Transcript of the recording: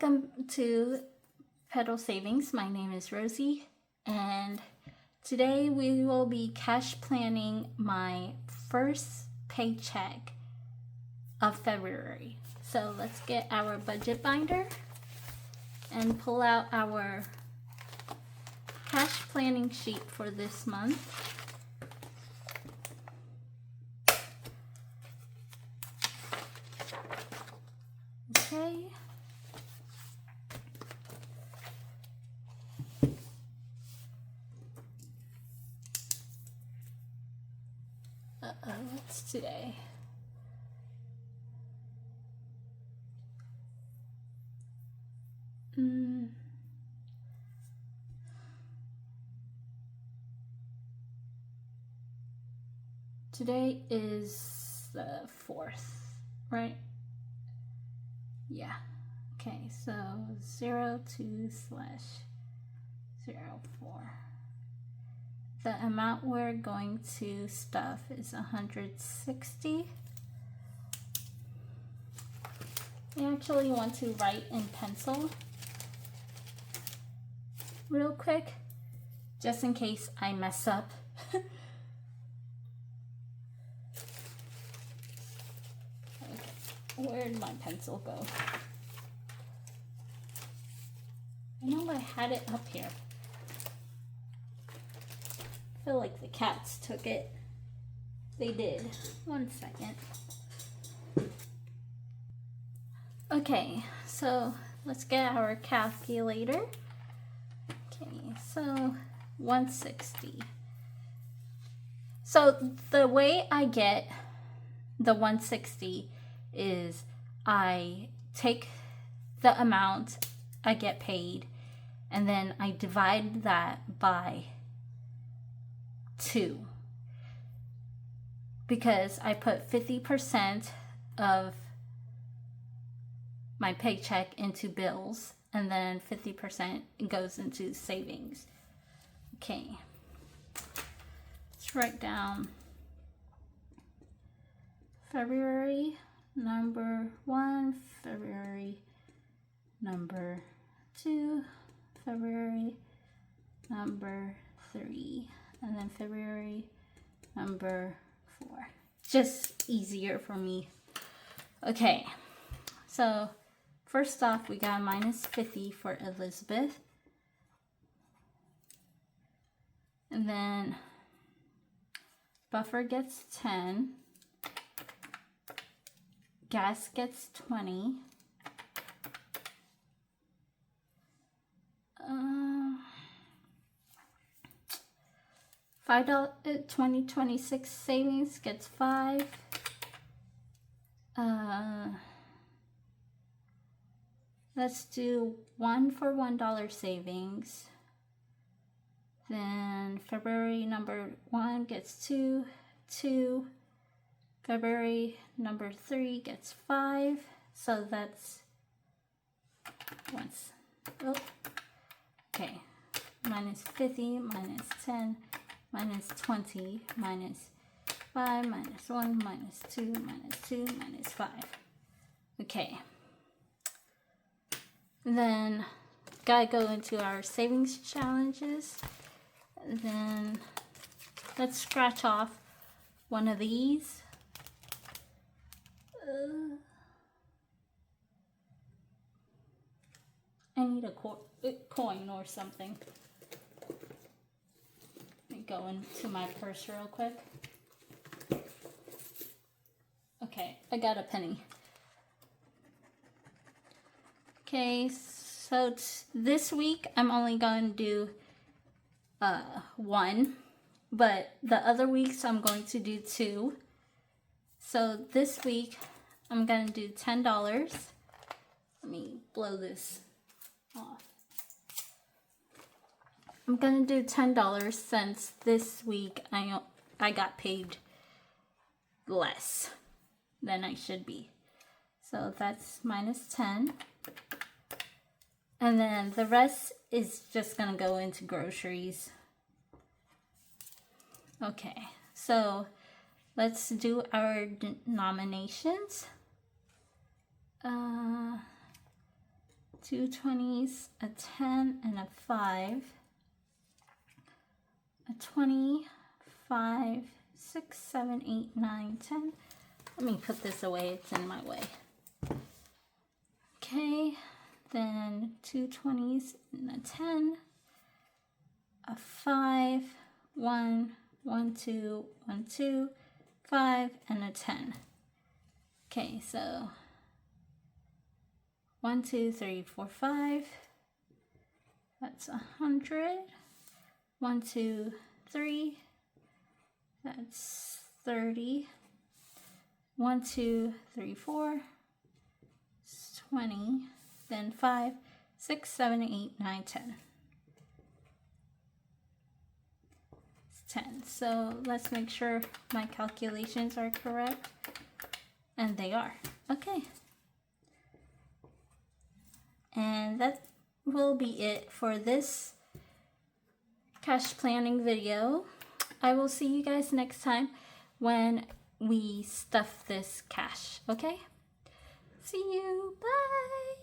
Welcome to Pedal Savings. My name is Rosie, and today we will be cash planning my first paycheck of February. So let's get our budget binder and pull out our cash planning sheet for this month. Okay. What's today? Today is the 4th, right? Yeah. Okay, so 02/04. The amount we're going to stuff is 160. I actually want to write in pencil real quick, just in case I mess up. Okay, where'd my pencil go? I know I had it up here. I feel like the cats took it. They did. 1 second. Okay, so let's get our calculator. Okay, so 160. So the way I get the 160 is I take the amount I get paid and then I divide that by 2, because I put 50% of my paycheck into bills and then 50% goes into savings. Okay, let's write down February number 1, February number 2, February number 3, and then February number 4. Just easier for me. Okay, so first off, we got minus 50 for Elizabeth. And then buffer gets 10. Gas gets 20. $5 2026 savings gets 5. Let's do 1 for $1 savings. Then February number 1 gets 2, 2. February number 3 gets 5. So that's once. Oh, okay. Minus 50, minus 10, minus 20, minus 5, minus 1, minus 2, minus 2, minus 5. Okay. Then gotta go into our savings challenges. And then let's scratch off one of these. I need a coin or something. Let me go into my purse real quick. Okay, I got a penny. Okay, so this week I'm only going to do 1, but the other weeks I'm going to do 2. So this week I'm going to do $10. Let me blow this off. I'm going to do $10 since this week I got paid less than I should be. So that's minus 10. And then the rest is just going to go into groceries. Okay, so let's do our denominations. 2 20s, a 10, and a 5. A 20, 5, 6, 7, 8, 9, 10. Let me put this away, it's in my way. Okay, then 2 20s and a 10, a 5, 1, 1, 2, 1, 2, 5, and a 10. Okay, so 1, 2, 3, 4, 5. That's 100. 1, 2, 3. That's 30. 1, 2, 3, 4. 20. Then 5, 6, 7, 8, 9, 10. It's 10. So let's make sure my calculations are correct. And they are. Okay. And that will be it for this cash planning video. I will see you guys next time when we stuff this cash. Okay? See you. Bye.